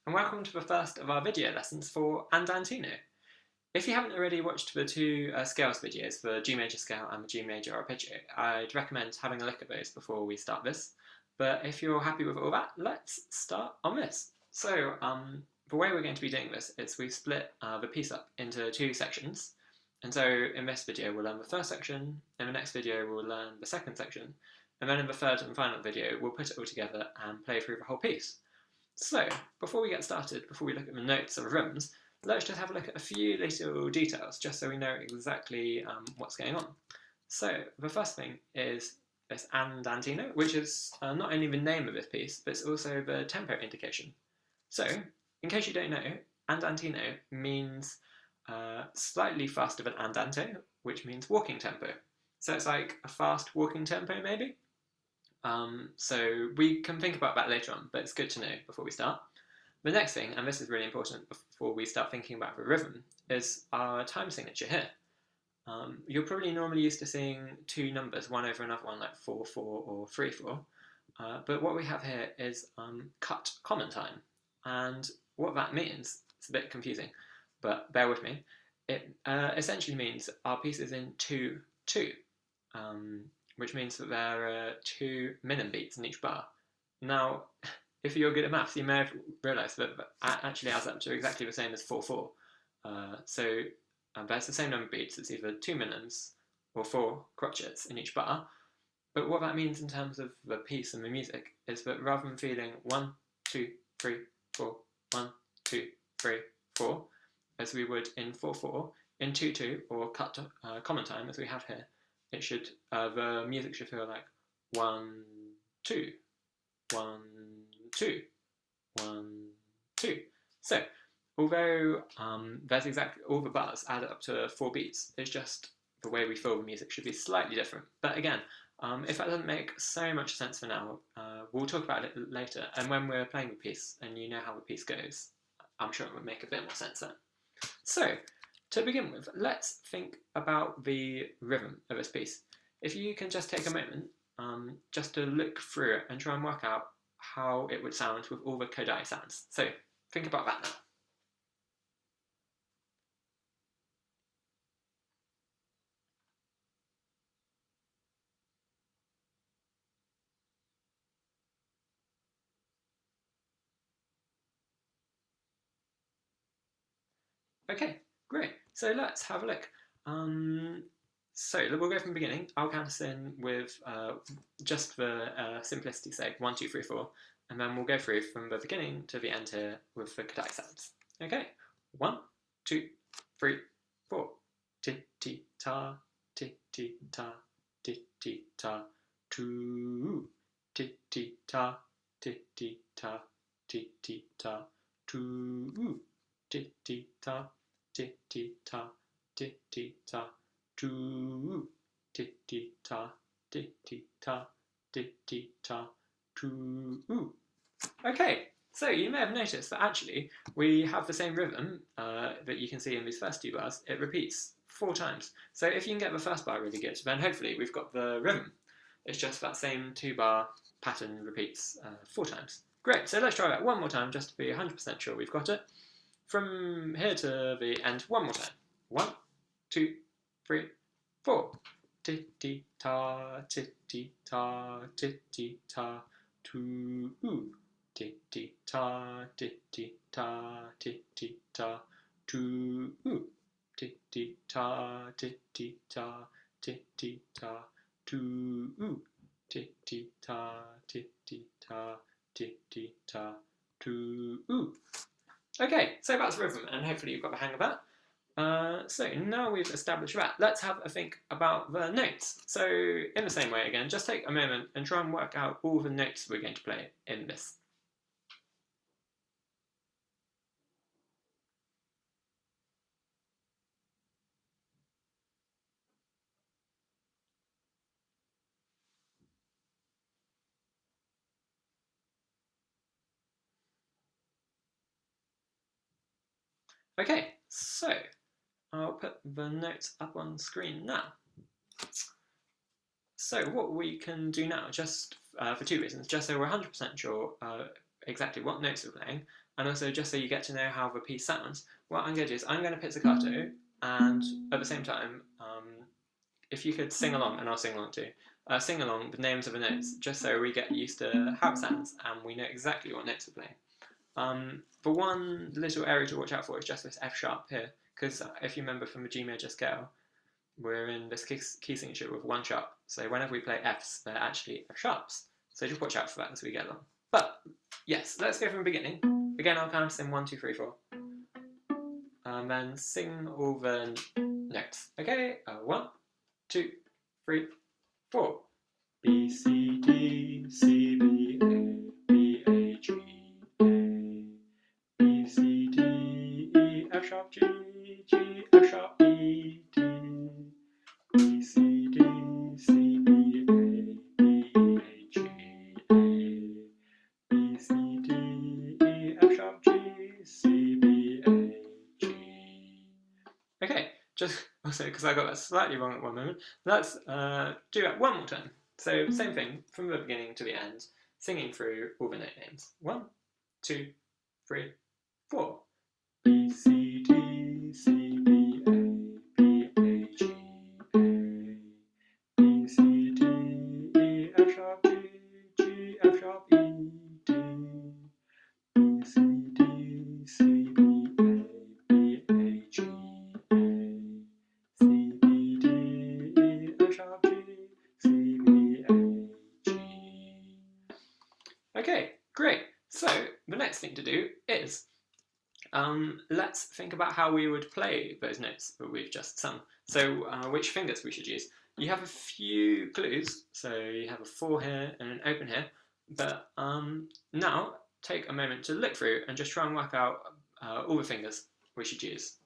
and welcome to the first of our video lessons for Andantino. If you haven't already watched the two scales videos, the G major scale and the G major arpeggio, I'd recommend having a look at those before we start this. But if you're happy with all that, let's start on this. So the way we're going to be doing this is we've split the piece up into two sections. And so in this video we'll learn the first section, in the next video we'll learn the second section, and then in the third and final video we'll put it all together and play through the whole piece. So, before we get started, before we look at the notes of the rhythms, let's just have a look at a few little details, just so we know exactly what's going on. So, the first thing is this Andantino, which is not only the name of this piece, but it's also the tempo indication. So, in case you don't know, Andantino means slightly faster than andante, which means walking tempo. So it's like a fast walking tempo, maybe? So we can think about that later on, but it's good to know before we start. The next thing, and this is really important before we start thinking about the rhythm, is our time signature here. You're probably normally used to seeing two numbers, one over another one, like 4/4 or 3/4. But what we have here is cut common time. And what that means, it's a bit confusing, but bear with me. It essentially means our piece is in 2/2. Which means that there are two minim beats in each bar. Now, if you're good at maths, you may have realised that that actually adds up to exactly the same as 4/4. So there's the same number of beats, it's either 2 minims or 4 crotchets in each bar. But what that means in terms of the piece and the music is that rather than feeling 1, 2, 3, 4, 1, 2, 3, 4, as we would in 4/4, in 2/2 or cut common time as we have here, it should the music should feel like 1, 2, 1, 2, 1, 2. So although there's exactly all the bars add up to 4 beats, it's just the way we feel the music should be slightly different. But again, if that doesn't make so much sense for now, we'll talk about it later. And when we're playing the piece and you know how the piece goes, I'm sure it will make a bit more sense then. So, to begin with, let's think about the rhythm of this piece. If you can just take a moment just to look through it and try and work out how it would sound with all the Kodai sounds. So, think about that now. Okay, great. So let's have a look. So we'll go from the beginning. I'll count us in with just for simplicity's sake, 1, 2, 3, 4, and then we'll go through from the beginning to the end here with the Kodai sounds. Okay, 1, 2, 3, 4. Ti ti ta, ti ti ta, ti ti ta, 2. Ti ti ta, ti ti ta, ti ti ta, 2. Ti ti ta, ti ti ta, ti ti ta, 2. Ti ti ta, ti ti ta, ti ti ta, 2. Okay, so you may have noticed that actually we have the same rhythm that you can see in these first 2 bars. It repeats 4 times. So if you can get the first bar really good, then hopefully we've got the rhythm. It's just that same 2-bar pattern repeats 4 times. Great, so let's try that one more time just to be 100% sure we've got it. From here to the end, one more time. 1, 2, 3, 4. Ti ti ta, ti ti ta, ti ti ta, 2. Ti ti ta, ti ti ta, ti ti ta, 2. Ti ti ta, ti ti ta, ti ti ta, 2. Ti ti ta, ti ti ta, ti ti ta, 2. Okay, so that's rhythm, and hopefully you've got the hang of that. So now we've established that, let's have a think about the notes. So in the same way again, just take a moment and try and work out all the notes we're going to play in this. Okay, so I'll put the notes up on screen now. So what we can do now, just for 2 reasons, just so we're 100% sure exactly what notes we're playing, and also just so you get to know how the piece sounds, what I'm going to do is I'm going to pizzicato, and at the same time, if you could sing along, and I'll sing along too, sing along the names of the notes, just so we get used to how it sounds and we know exactly what notes we're playing. The one little area to watch out for is just this F sharp here, because if you remember from the G major scale, we're in this key signature with one sharp. So whenever we play Fs, they're actually F sharps. So just watch out for that as we get along. But yes, let's go from the beginning. Again, I'll count us in 1, 2, 3, 4. And then sing all the notes. Okay, 1, 2, 3, 4. B, C, D, C, B, A, B, A, G, A. B, C, D, E, F sharp, G, G, F sharp, E, D. B, C, D, C, B, A, B, A, G, A. B, C, D, E, F sharp, G, C, B, A, G. Okay, just also because I got that slightly wrong at one moment, let's do that one more time. So same thing from the beginning to the end, singing through all the note names. 1, 2, 3, 4. B, C, D, C, B, A, B, A, G, A. B, C, D, E, F sharp, G, G, F sharp, E, D. B, C, D, C, B, A, B, A, G, A. C, B, D, E, F sharp, G, C, B, A, G. Okay, great. So the next thing to do is let's think about how we would play those notes that we've just sung. So which fingers we should use. You have a few clues, so you have a 4 here and an open here, but now take a moment to look through and just try and work out all the fingers we should use.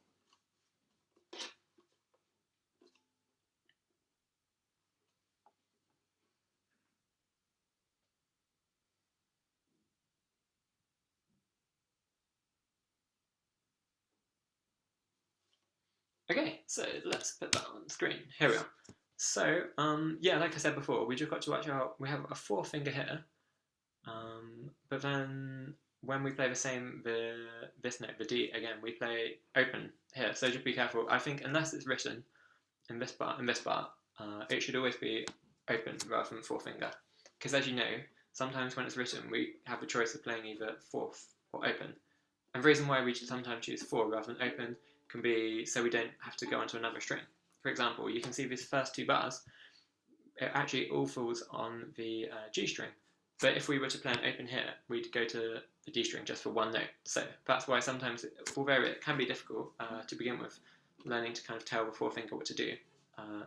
Okay, so let's put that on the screen. Here we are. So, yeah, like I said before, we just got to watch out. We have a 4 finger here, but then when we play this note, the D, again, we play open here. So just be careful. I think unless it's written in this part, it should always be open rather than 4 finger. Because as you know, sometimes when it's written, we have the choice of playing either 4th or open. And the reason why we sometimes choose 4 rather than open can be so we don't have to go onto another string. For example, you can see these first 2 bars, it actually all falls on the G string. But if we were to play an open here, we'd go to the D string just for one note. So that's why sometimes, although it can be difficult to begin with, learning to kind of tell the 4 finger what to do,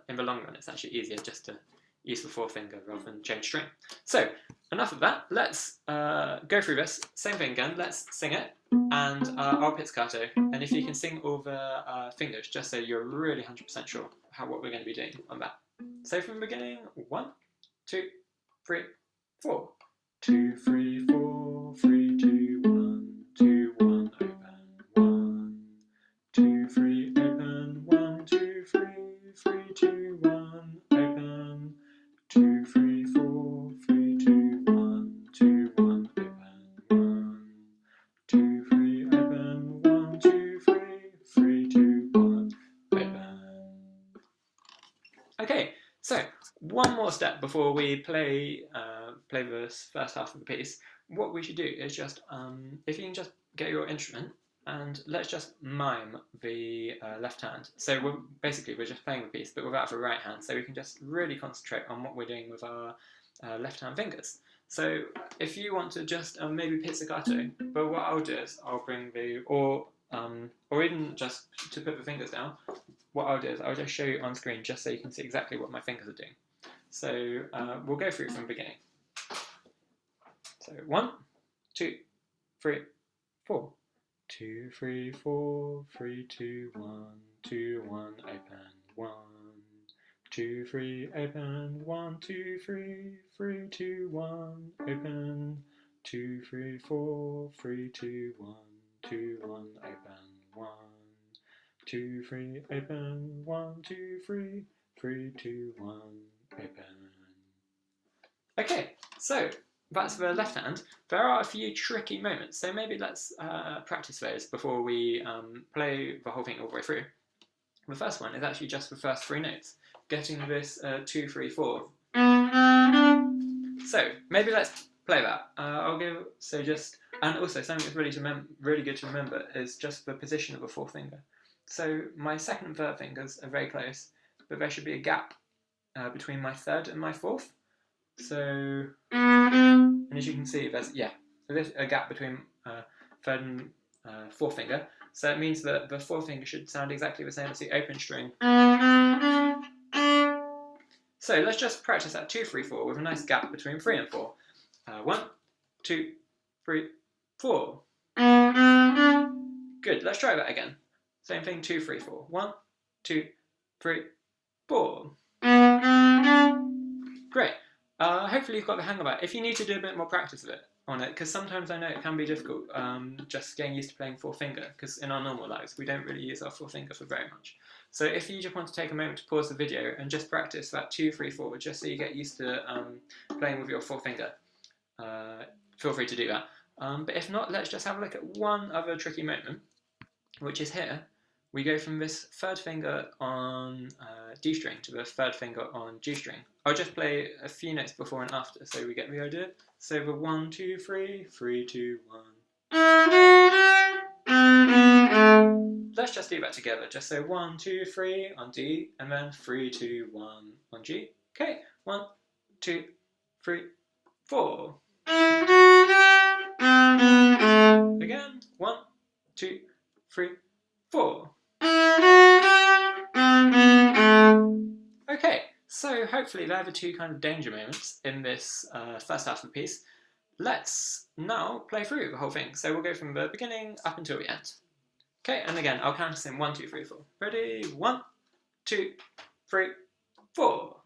in the long run it's actually easier just to use the 4 finger rather than change string. So enough of that, let's go through this. Same thing again, let's sing it, and I'll pizzicato, and if you can sing all the fingers just so you're really 100% sure what we're going to be doing on that. So from the beginning, 1, 2, 3, 4. 2, 3, 4, 3, 2, 1, 2, 1, open, 1. 2, 3, open, 1, 2, 3, 3, 2, 1, open. 2, 3, 4, 3, 2, 1, 2, 1, open, 1. 2, 3, open, 1, 2, 3, 3, 2, 1, open. Okay, so one more step before we play this first half of the piece. What we should do is just, if you can just get your instrument and let's just mime the left hand. So we're just playing the piece, but without the right hand, so we can just really concentrate on what we're doing with our left hand fingers. So if you want to just maybe pizzicato, but what I'll do is I'll bring the, or even just to put the fingers down, what I'll do is I'll just show you on screen just so you can see exactly what my fingers are doing. So we'll go through from the beginning. So 1, 2, 3, 4. 2, 3, 4, 3, 2, 1, 2, 1, open, 1. 2, 3, open, 1, 2, 3, 3, 2, 1, open. 2, 3, 4, 3, 2, 1, 2, 1, open, 1. 2, 3, open, 1, 2, 3, 3, 2, 1, open. Okay, so that's the left hand. There are a few tricky moments, so maybe let's practice those before we play the whole thing all the way through. The first one is actually just the first three notes, getting this 2, 3, 4. So maybe let's play that. And also something that's really good to remember is just the position of the fourth finger. So my second and third fingers are very close, but there should be a gap between my third and my fourth. So, and as you can see, there's a gap between third and fourth finger. So it means that the fourth finger should sound exactly the same as the open string. So let's just practice that 2, 3, 4 with a nice gap between 3 and 4. 1, 2, 3, 4. Good, let's try that again. Same thing, 2, 3, 4. 1, 2, 3, 4. Great. Hopefully you've got the hang of that. If you need to do a bit more practice of it on it, because sometimes I know it can be difficult just getting used to playing fourth finger, because in our normal lives we don't really use our fourth finger for very much. So if you just want to take a moment to pause the video and just practice that 2, 3, 4, just so you get used to playing with your fourth finger, feel free to do that. But if not, let's just have a look at one other tricky moment, which is here. We go from this third finger on D string to the third finger on G string. I'll just play a few notes before and after so we get the idea. So the 1, 2, 3, 3, 2, 1. Let's just do that together. Just so 1, 2, 3 on D, and then 3, 2, 1 on G. Okay, 1, 2, 3, 4. Again, 1, 2, 3, 4. Okay, so hopefully there are the two kind of danger moments in this first half of the piece. Let's now play through the whole thing. So we'll go from the beginning up until the end. Okay, and again, I'll count us in 1, 2, 3, 4. Ready? 1, 2, 3, 4.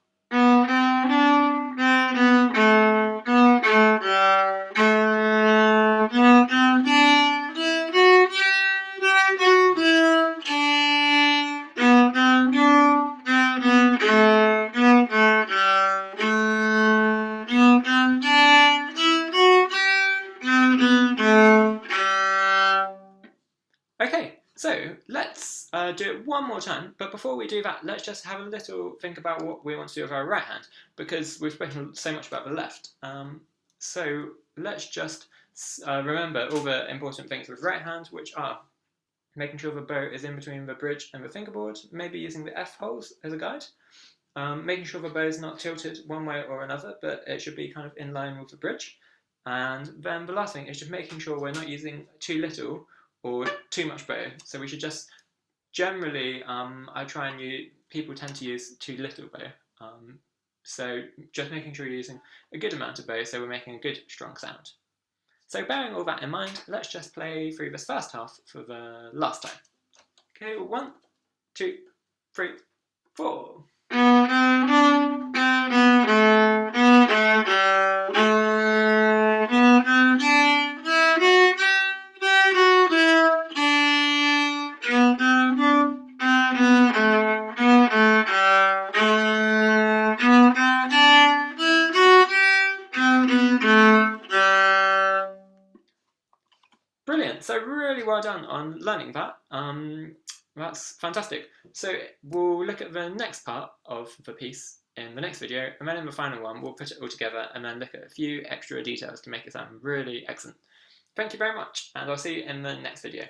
Okay, so let's do it one more time, but before we do that, let's just have a little think about what we want to do with our right hand, because we've spoken so much about the left. So let's just remember all the important things with right hand, which are making sure the bow is in between the bridge and the fingerboard, maybe using the F holes as a guide, making sure the bow is not tilted one way or another, but it should be kind of in line with the bridge. And then the last thing is just making sure we're not using too little or too much bow. So we should just generally, people tend to use too little bow. So just making sure you're using a good amount of bow so we're making a good strong sound. So bearing all that in mind, let's just play through this first half for the last time. Okay, 1, 2, 3, 4. Brilliant, so really well done on learning that. That's fantastic. So we'll look at the next part of the piece in the next video, and then in the final one we'll put it all together and then look at a few extra details to make it sound really excellent. Thank you very much, and I'll see you in the next video.